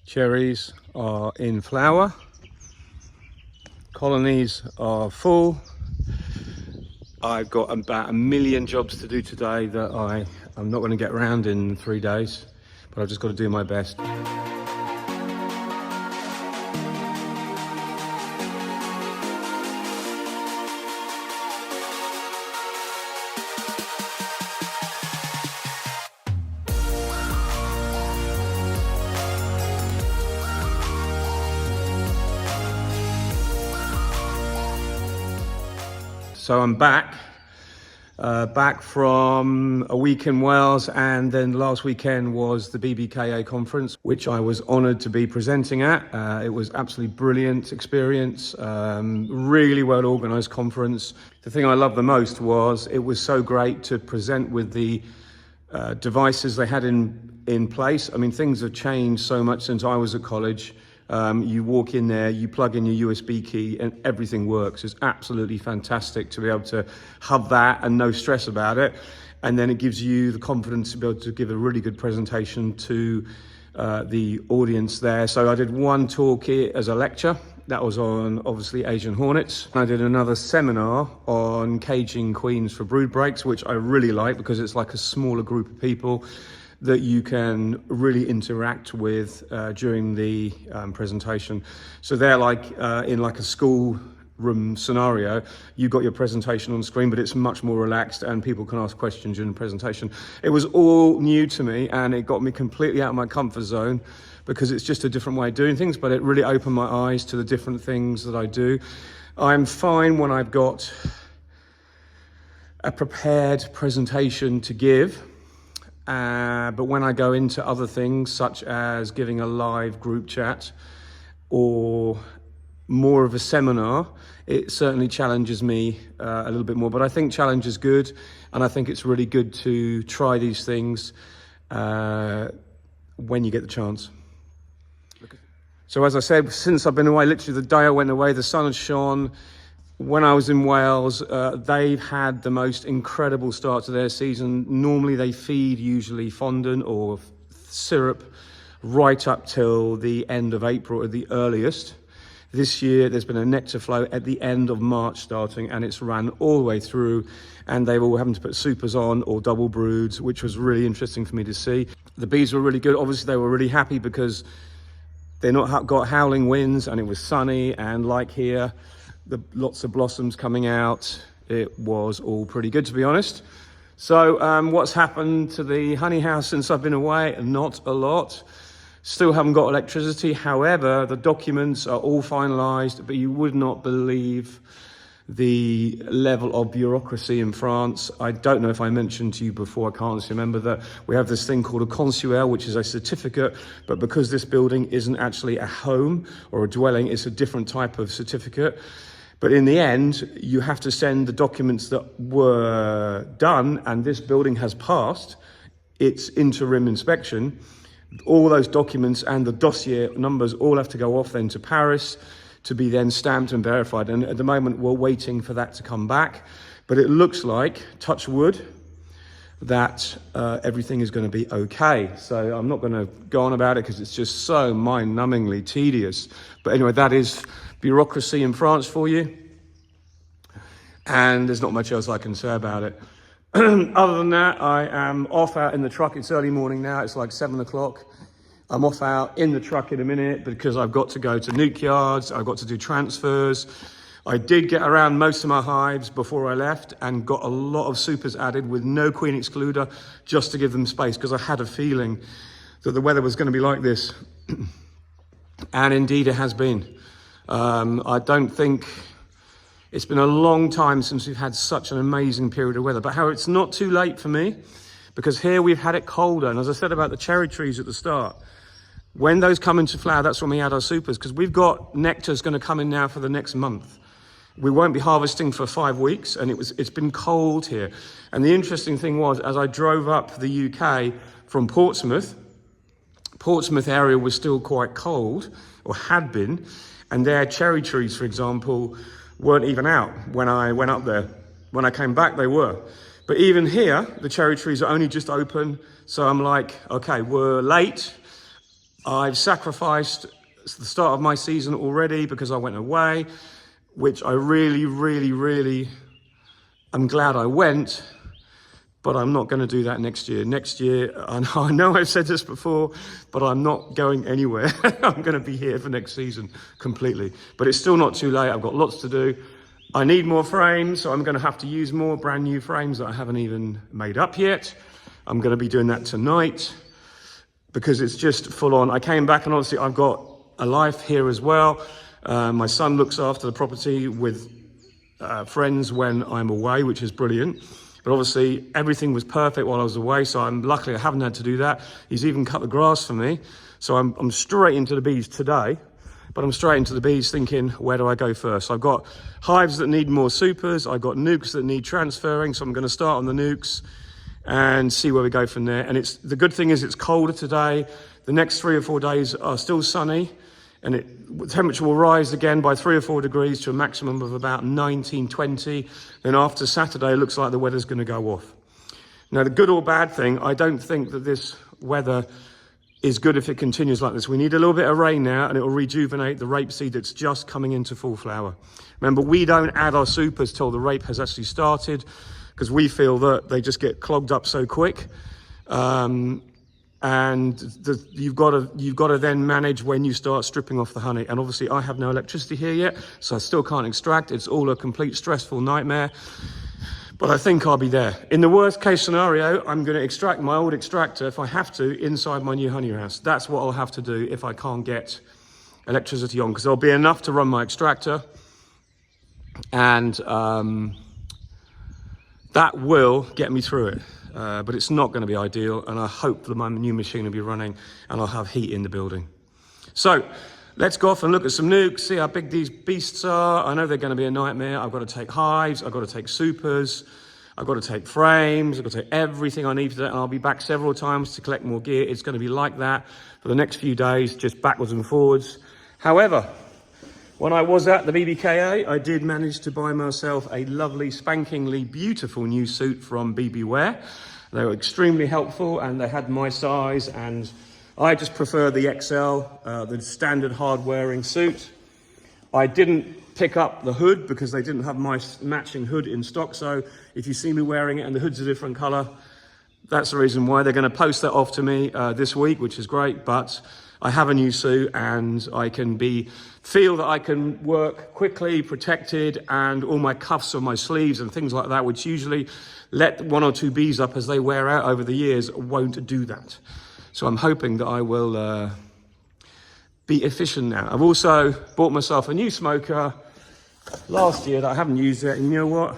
Cherries are in flower, colonies are full. I've got about 1 million jobs to do today that I'm not going to get around in 3 days, but I've just got to do my best. So I'm back from a week in Wales, and then last weekend was the BBKA conference, which I was honoured to be presenting at. It was absolutely brilliant experience, really well organised conference. The thing I loved the most was it was so great to present with the devices they had in place. I mean, things have changed so much since I was at college. You walk in there, you plug in your USB key and everything works. It's absolutely fantastic to be able to have that and no stress about it. And then it gives you the confidence to be able to give a really good presentation to the audience there. So I did one talk here as a lecture. That was on, obviously, Asian hornets. I did another seminar on caging queens for brood breaks, which I really like because it's like a smaller group of people that you can really interact with during the presentation. So they're like in like a school room scenario. You've got your presentation on screen, but it's much more relaxed and people can ask questions during the presentation. It was all new to me and it got me completely out of my comfort zone because it's just a different way of doing things, but it really opened my eyes to the different things that I do. I'm fine when I've got a prepared presentation to give. But when I go into other things, such as giving a live group chat or more of a seminar, it certainly challenges me a little bit more. But I think challenge is good, and I think it's really good to try these things when you get the chance. So as I said, since I've been away, literally the day I went away, the sun has shone. When I was in Wales, they've had the most incredible start to their season. Normally they feed usually fondant or syrup right up till the end of April at the earliest. This year there's been a nectar flow at the end of March starting, and it's ran all the way through, and they were all having to put supers on or double broods, which was really interesting for me to see. The bees were really good. Obviously they were really happy because they're not got howling winds and it was sunny, and like here, lots of blossoms coming out. It was all pretty good, to be honest. So what's happened to the honey house since I've been away? Not a lot. Still haven't got electricity. However, the documents are all finalized, but you would not believe the level of bureaucracy in France. I don't know if I mentioned to you before, I can't remember, that we have this thing called a consuel, which is a certificate, but because this building isn't actually a home or a dwelling, it's a different type of certificate. But in the end, you have to send the documents that were done, and this building has passed its interim inspection. All those documents and the dossier numbers all have to go off then to Paris to be then stamped and verified. And at the moment, we're waiting for that to come back. But it looks like, touch wood, that everything is going to be okay. So I'm not going to go on about it because it's just so mind-numbingly tedious. But anyway, that is bureaucracy in France for you. And there's not much else I can say about it. Other than that, I am off out in the truck. It's early morning now. It's like 7 o'clock. I'm off out in the truck in a minute because I've got to go to nuke yards. I've got to do transfers. I did get around most of my hives before I left and got a lot of supers added with no queen excluder just to give them space because I had a feeling that the weather was going to be like this. And indeed it has been. I don't think it's been a long time since we've had such an amazing period of weather. But however, it's not too late for me because here we've had it colder. And as I said about the cherry trees at the start, when those come into flower, that's when we add our supers because we've got nectar's going to come in now for the next month. We won't be harvesting for 5 weeks, and it's been cold here. And the interesting thing was, as I drove up the UK from Portsmouth area was still quite cold, or had been, and their cherry trees, for example, weren't even out when I went up there. When I came back, they were. But even here, the cherry trees are only just open, so I'm like, okay, we're late. I've sacrificed the start of my season already because I went away, which I really am glad I went, but I'm not going to do that next year. Next year, I know I've said this before, but I'm not going anywhere. I'm going to be here for next season completely. But it's still not too late. I've got lots to do. I need more frames, so I'm going to have to use more brand new frames that I haven't even made up yet. I'm going to be doing that tonight because it's just full on. I came back and obviously I've got a life here as well. My son looks after the property with friends when I'm away, which is brilliant. But obviously everything was perfect while I was away, so luckily I haven't had to do that. He's even cut the grass for me. So I'm straight into the bees today, but I'm straight into the bees thinking, where do I go first? I've got hives that need more supers. I've got nukes that need transferring. So I'm going to start on the nukes and see where we go from there. And the good thing is it's colder today. The next 3 or 4 days are still sunny, and the temperature will rise again by 3 or 4 degrees to a maximum of about 19, 20. Then after Saturday, it looks like the weather's going to go off. Now, the good or bad thing, I don't think that this weather is good if it continues like this. We need a little bit of rain now, and it will rejuvenate the rapeseed that's just coming into full flower. Remember, we don't add our supers till the rape has actually started, because we feel that they just get clogged up so quick. And you've got to then manage when you start stripping off the honey. And obviously I have no electricity here yet, so I still can't extract. It's all a complete stressful nightmare, but I think I'll be there. In the worst case scenario, I'm going to extract my old extractor, if I have to, inside my new honey house. That's what I'll have to do if I can't get electricity on, because there'll be enough to run my extractor, and that will get me through it. But it's not going to be ideal, and I hope that my new machine will be running and I'll have heat in the building. So let's go off and look at some nukes, see how big these beasts are. I know they're going to be a nightmare. I've got to take hives, I've got to take supers, I've got to take frames, I've got to take everything I need for that, and I'll be back several times to collect more gear. It's going to be like that for the next few days, just backwards and forwards. However, when I was at the BBKA, I did manage to buy myself a lovely, spankingly beautiful new suit from BBWare. They were extremely helpful, and they had my size, and I just prefer the XL, the standard hard-wearing suit. I didn't pick up the hood because they didn't have my matching hood in stock, so if you see me wearing it and the hood's a different color, that's the reason why. They're going to post that off to me this week, which is great, but I have a new suit, and I can feel that I can work quickly, protected, and all my cuffs on my sleeves and things like that, which usually let 1 or 2 bees up as they wear out over the years, won't do that. So I'm hoping that I will be efficient now. I've also bought myself a new smoker last year that I haven't used yet, and you know what?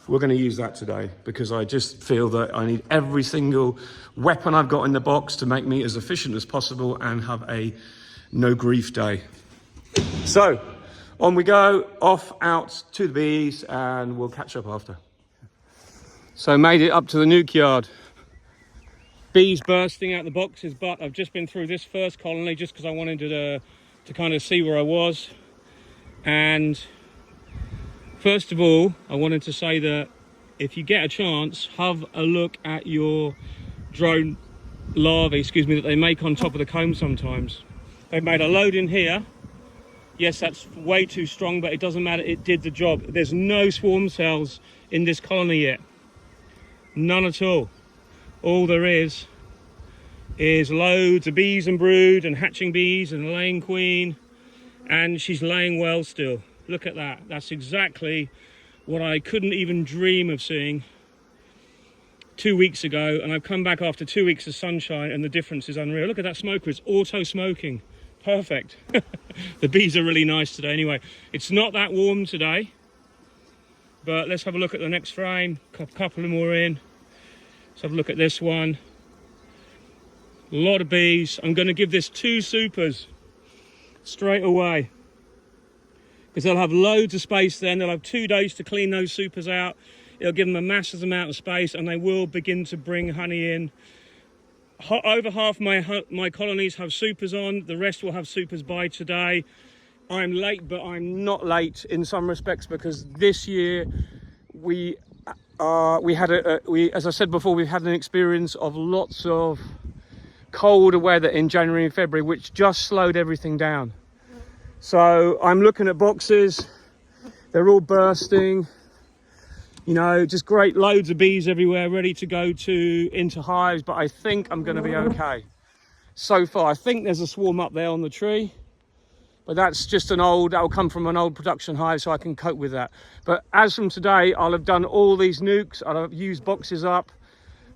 We're going to use that today, because I just feel that I need every single weapon I've got in the box to make me as efficient as possible and have a no grief day. So on we go, off out to the bees, and we'll catch up after. So made it up to the nuke yard. Bees bursting out the boxes, but I've just been through this first colony just because I wanted to kind of see where I was. And first of all, I wanted to say that if you get a chance, have a look at your drone larvae, that they make on top of the comb sometimes. They've made a load in here. Yes, that's way too strong, but it doesn't matter, it did the job. There's no swarm cells in this colony yet. None at all. All there is loads of bees and brood and hatching bees and a laying queen, and she's laying well still. Look at that. That's exactly what I couldn't even dream of seeing 2 weeks ago, and I've come back after 2 weeks of sunshine, and the difference is unreal. Look at that smoker, it's auto smoking. Perfect. The bees are really nice today. Anyway, it's not that warm today, but let's have a look at the next frame. A couple more in. Let's have a look at this one. A lot of bees. I'm going to give this 2 supers straight away, because they'll have loads of space then. They'll have 2 days to clean those supers out. It'll give them a massive amount of space, and they will begin to bring honey in. Over half my colonies have supers on. The rest will have supers by today. I'm late, but I'm not late in some respects, because this year as I said before, we've had an experience of lots of colder weather in January and February, which just slowed everything down. So I'm looking at boxes, they're all bursting, you know, just great, loads of bees everywhere, ready to go into hives, but I think I'm going to be okay. So far, I think there's a swarm up there on the tree, but that's just that'll come from an old production hive, so I can cope with that. But as from today, I'll have done all these nukes, I'll have used boxes up,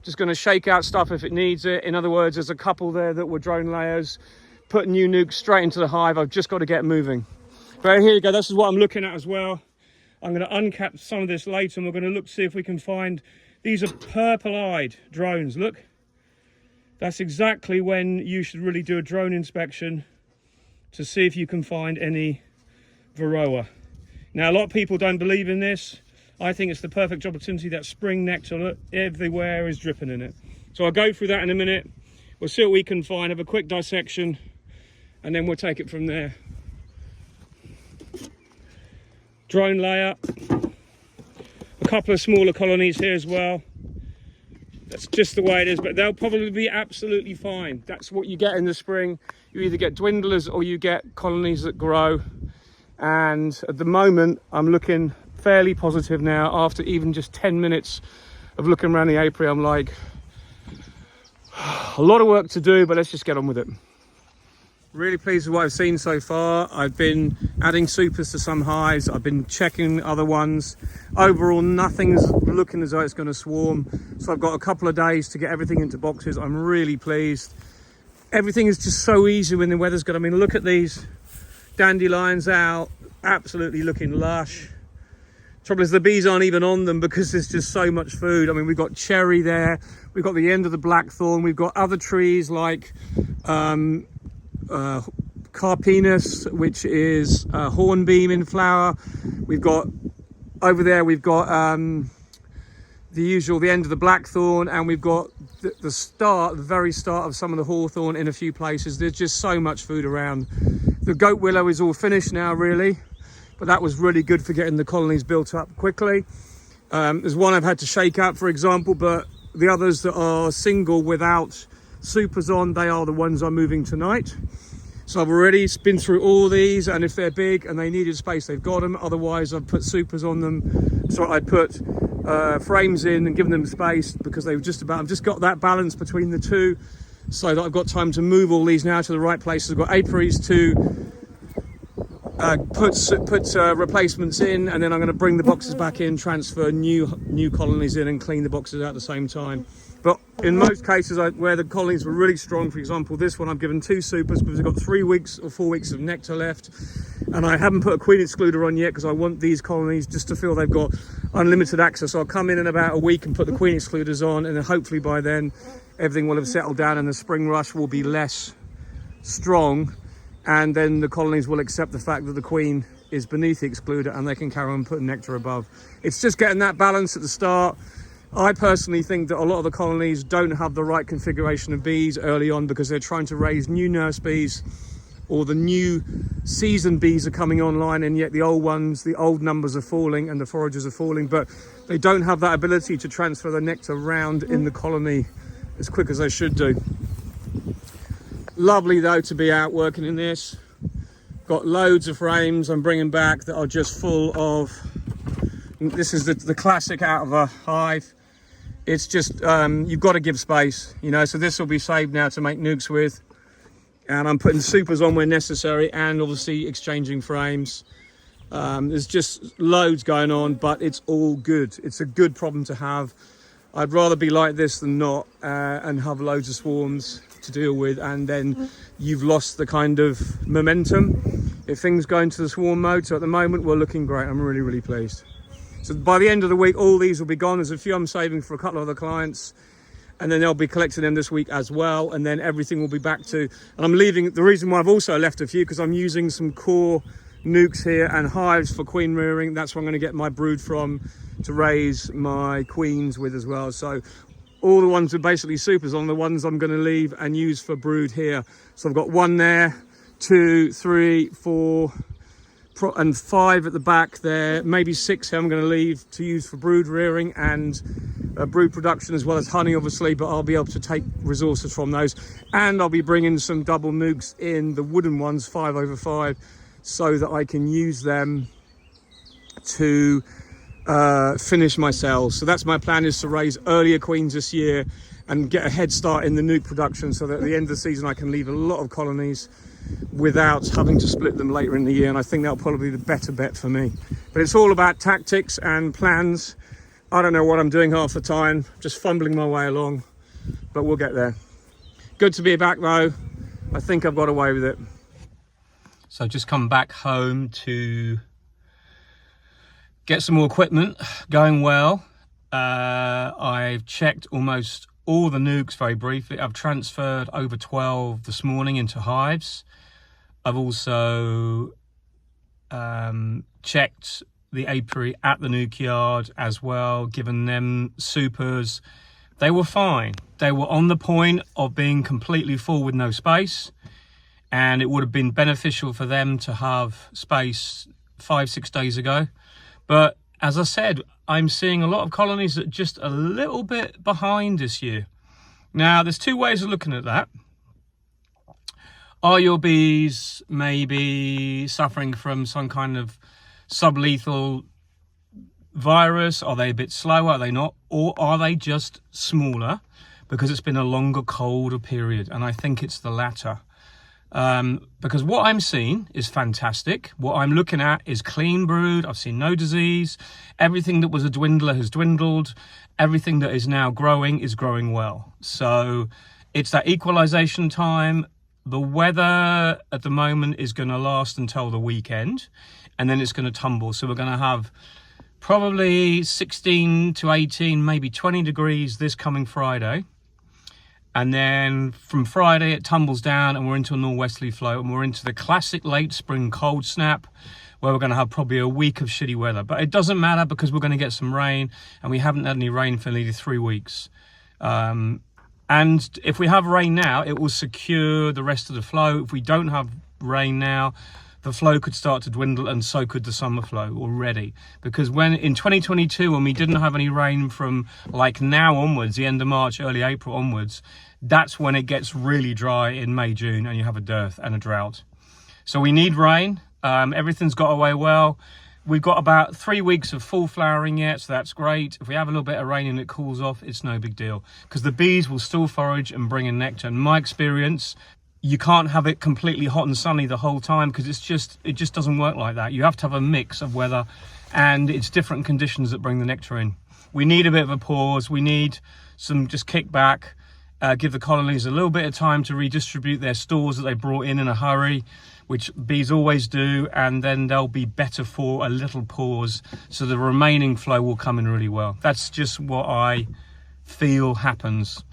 just going to shake out stuff if it needs it. In other words, there's a couple there that were drone layers, put new nukes straight into the hive. I've just got to get moving. But here you go, this is what I'm looking at as well. I'm going to uncap some of this later, and we're going to look to see if we can find, these are purple-eyed drones, look. That's exactly when you should really do a drone inspection to see if you can find any varroa. Now, a lot of people don't believe in this. I think it's the perfect opportunity. That spring nectar, look, everywhere is dripping in it. So I'll go through that in a minute. We'll see what we can find, have a quick dissection, and then we'll take it from there. Drone layer. A couple of smaller colonies here as well. That's just the way it is, but they'll probably be absolutely fine. That's what you get in the spring. You either get dwindlers or you get colonies that grow. And at the moment, I'm looking fairly positive now. After even just 10 minutes of looking around the apiary, I'm like, a lot of work to do, but let's just get on with it. Really pleased with what I've seen so far. I've been adding supers to some hives. I've been checking other ones. Overall, nothing's looking as though it's going to swarm. So I've got a couple of days to get everything into boxes. I'm really pleased. Everything is just so easy when the weather's good. I mean, look at these dandelions out, absolutely looking lush. Trouble is the bees aren't even on them because there's just so much food. I mean, we've got cherry there. We've got the end of the blackthorn. We've got other trees like carpinus, which is hornbeam in flower. We've got over there, we've got the end of the blackthorn, and we've got the very start of some of the hawthorn in a few places. There's just so much food around. The goat willow is all finished now, really, but that was really good for getting the colonies built up quickly. There's one I've had to shake out, for example, but the others that are single without supers on, they are the ones I'm moving tonight. So I've already been through all these, and if they're big and they needed space, they've got them. Otherwise, I've put supers on them. So I put frames in and given them space because they've I've just got that balance between the two, so that I've got time to move all these now to the right places. I've got apiaries to put replacements in, and then I'm going to bring the boxes back in, transfer new colonies in, and clean the boxes out at the same time. But in most cases where the colonies were really strong, for example this one, I've given 2 supers because I've got 3 weeks or 4 weeks of nectar left, and I haven't put a queen excluder on yet because I want these colonies just to feel they've got unlimited access. So I'll come in about a week and put the queen excluders on, and then hopefully by then everything will have settled down and the spring rush will be less strong, and then the colonies will accept the fact that the queen is beneath the excluder and they can carry on putting nectar above. It's just getting that balance at the start. I personally think that a lot of the colonies don't have the right configuration of bees early on because they're trying to raise new nurse bees, or the new season bees are coming online, and yet the old ones, the old numbers are falling and the foragers are falling, but they don't have that ability to transfer the nectar around in the colony as quick as they should do. Lovely though to be out working in this. Got loads of frames I'm bringing back that are just full of, this is the classic out of a hive. It's just, you've got to give space, you know, so this will be saved now to make nukes with. And I'm putting supers on where necessary, and obviously exchanging frames. There's just loads going on, but it's all good. It's a good problem to have. I'd rather be like this than not, and have loads of swarms to deal with, and then you've lost the kind of momentum if things go into the swarm mode. So at the moment we're looking great. I'm really, really pleased. So by the end of the week, all these will be gone. There's a few I'm saving for a couple of other clients, and then they'll be collecting them this week as well, and then everything will be back to, and I'm leaving, the reason why I've also left a few, because I'm using some core nukes here and hives for queen rearing. That's where I'm going to get my brood from to raise my queens with as well. So all the ones are basically supers on the ones I'm going to leave and use for brood here. So I've got 1 there, 2, 3, 4 and 5 at the back there, maybe 6 here I'm going to leave to use for brood rearing, and brood production as well as honey, obviously, but I'll be able to take resources from those. And I'll be bringing some double nukes in, the wooden ones, 5/5, so that I can use them to finish my cells. So that's my plan, is to raise earlier queens this year and get a head start in the nuke production, so that at the end of the season I can leave a lot of colonies without having to split them later in the year. And I think that'll probably be the better bet for me. But it's all about tactics and plans. I don't know what I'm doing half the time, just fumbling my way along, but we'll get there. Good to be back though. I think I've got away with it. So I've just come back home to get some more equipment going well. I've checked almost all the nukes very briefly. I've transferred over 12 this morning into hives. I've also checked the apiary at the nuke yard as well, given them supers. They were fine. They were on the point of being completely full with no space, and it would have been beneficial for them to have space 5-6 days ago. But as I said, I'm seeing a lot of colonies that are just a little bit behind this year. Now, there's two ways of looking at that. Are your bees maybe suffering from some kind of sublethal virus? Are they a bit slower? Are they not? Or are they just smaller because it's been a longer, colder period? And I think it's the latter. Because what I'm seeing is fantastic. What I'm looking at is clean brood. I've seen no disease. Everything that was a dwindler has dwindled. Everything that is now growing is growing well. So it's that equalization time. The weather at the moment is going to last until the weekend, and then it's going to tumble. So we're going to have probably 16 to 18, maybe 20 degrees this coming Friday. And then from Friday, it tumbles down and we're into a northwesterly flow, and we're into the classic late spring cold snap, where we're going to have probably a week of shitty weather. But it doesn't matter, because we're going to get some rain, and we haven't had any rain for nearly 3 weeks. And if we have rain now, it will secure the rest of the flow. If we don't have rain now, the flow could start to dwindle, and so could the summer flow already. Because when in 2022, when we didn't have any rain from like now onwards, the end of March, early April onwards, that's when it gets really dry in May, June, and you have a dearth and a drought. So we need rain. Everything's got away well. We've got about 3 weeks of full flowering yet, so that's great. If we have a little bit of rain and it cools off, it's no big deal, because the bees will still forage and bring in nectar. In my experience, you can't have it completely hot and sunny the whole time, because it just doesn't work like that. You have to have a mix of weather, and it's different conditions that bring the nectar in. We need a bit of a pause. We need some just kickback. Give the colonies a little bit of time to redistribute their stores that they brought in a hurry, which bees always do, and then they'll be better for a little pause, so the remaining flow will come in really well. That's just what I feel happens.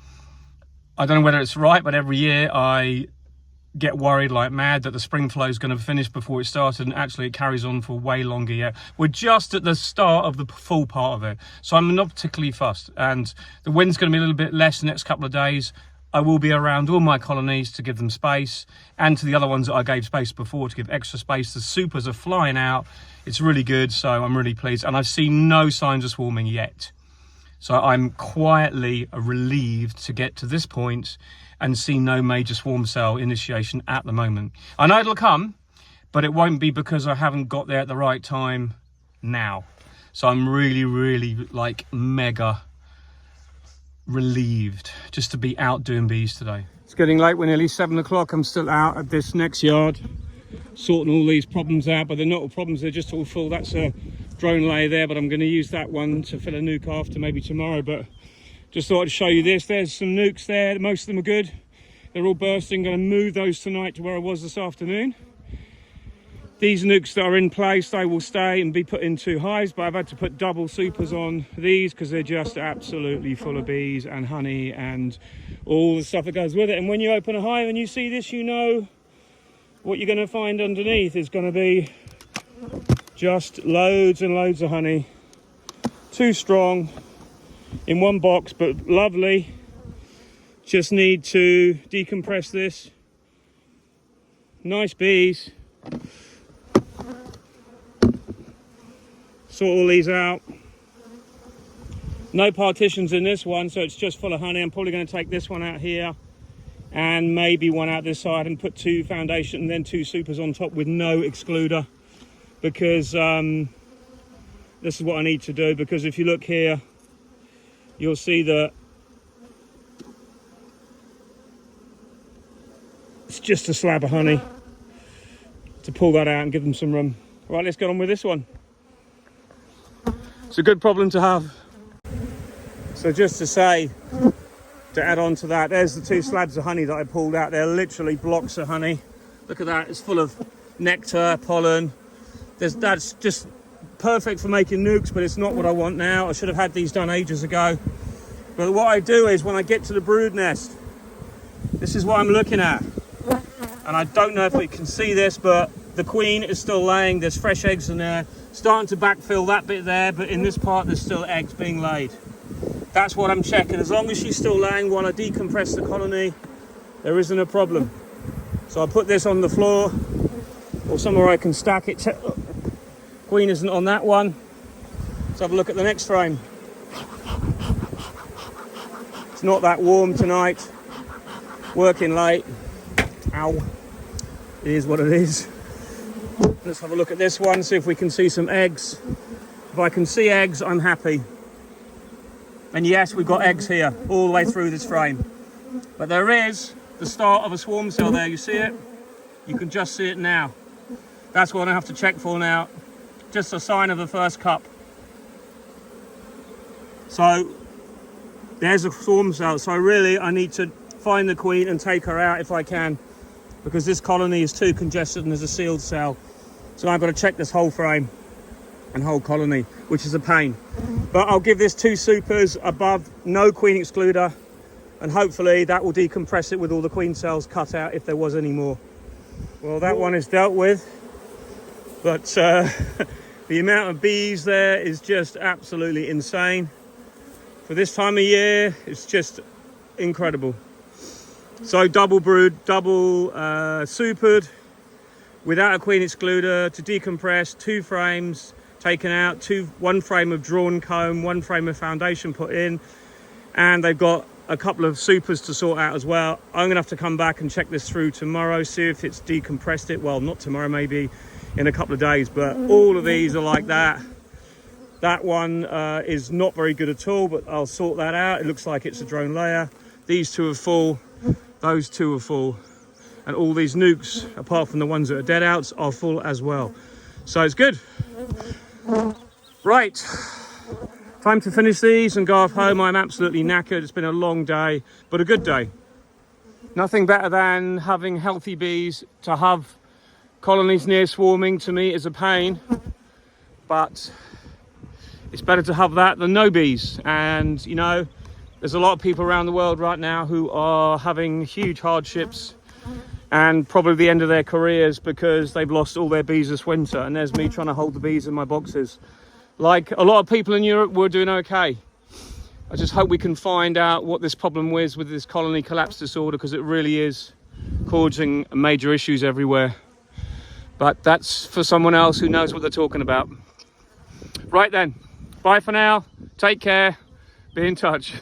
I don't know whether it's right, but every year I get worried like mad that the spring flow is going to finish before it started, and actually it carries on for way longer yet. We're just at the start of the full part of it, so I'm not particularly fussed. And the wind's going to be a little bit less the next couple of days. I will be around all my colonies to give them space, and to the other ones that I gave space before to give extra space. The supers are flying out. It's really good, so I'm really pleased. And I've seen no signs of swarming yet. So I'm quietly relieved to get to this point and see no major swarm cell initiation at the moment. I know it'll come, but it won't be because I haven't got there at the right time now. So I'm really, really like mega relieved just to be out doing bees today. It's getting late. We're nearly 7 o'clock. I'm still out at this next yard sorting all these problems out, but they're not all problems, they're just all full. That's a drone layer there, but I'm going to use that one to fill a nuke after, maybe tomorrow. But just thought I'd show you this. There's some nukes there. Most of them are good. They're all bursting. Going to move those tonight to where I was this afternoon. These nukes that are in place, they will stay and be put into hives, but I've had to put double supers on these because they're just absolutely full of bees and honey and all the stuff that goes with it. And when you open a hive and you see this, you know what you're going to find underneath is going to be just loads and loads of honey. Too strong in one box, but lovely. Just need to decompress this. Nice bees. Sort all these out. No partitions in this one, so it's just full of honey. I'm probably going to take this one out here and maybe one out this side and put 2 foundation and then 2 supers on top with no excluder, because this is what I need to do. Because if you look here, you'll see that it's just a slab of honey. To pull that out and give them some room. Right, let's get on with this one. It's a good problem to have. So just to say, to add on to that, there's the 2 slabs of honey that I pulled out. They're literally blocks of honey. Look at that, it's full of nectar, pollen. That's just perfect for making nukes, but it's not what I want now. I should have had these done ages ago. But what I do is, when I get to the brood nest, this is what I'm looking at. And I don't know if we can see this, but the queen is still laying. There's fresh eggs in there, starting to backfill that bit there, but in this part there's still eggs being laid. That's what I'm checking. As long as she's still laying while I decompress the colony, there isn't a problem. So I'll put this on the floor or somewhere I can stack it. Queen isn't on that one. Let's have a look at the next frame. It's not that warm tonight. Working late. Ow. It is what it is. Let's have a look at this one, see if we can see some eggs. If I can see eggs, I'm happy. And yes, we've got eggs here all the way through this frame. But there is the start of a swarm cell there. You see it? You can just see it now. That's what I have to check for now. Just a sign of the first cup. So there's a swarm cell. So really I need to find the queen and take her out if I can, because this colony is too congested and there's a sealed cell. So I've got to check this whole frame and whole colony, which is a pain. But I'll give this 2 supers above, no queen excluder, and hopefully that will decompress it with all the queen cells cut out if there was any more. Well, that one is dealt with, but the amount of bees there is just absolutely insane. For this time of year, it's just incredible. So double brood, double supered, without a queen excluder, to decompress, 2 frames taken out, 1 frame of drawn comb, 1 frame of foundation put in, and they've got a couple of supers to sort out as well. I'm gonna have to come back and check this through tomorrow, see if it's decompressed it. Well, not tomorrow, maybe in a couple of days, but all of these are like that. That one is not very good at all, but I'll sort that out. It looks like it's a drone layer. These 2 are full, those 2 are full, and all these nukes, apart from the ones that are dead outs, are full as well. So it's good. Right, time to finish these and go off home. I'm absolutely knackered. It's been a long day, but a good day. Nothing better than having healthy bees. To have colonies near swarming, to me, is a pain, but it's better to have that than no bees. And you know, there's a lot of people around the world right now who are having huge hardships and probably the end of their careers because they've lost all their bees this winter. And there's me trying to hold the bees in my boxes. Like a lot of people in Europe, we're doing okay. I just hope we can find out what this problem is with this colony collapse disorder, because it really is causing major issues everywhere. But that's for someone else who knows what they're talking about. Right then, bye for now. Take care. Be in touch.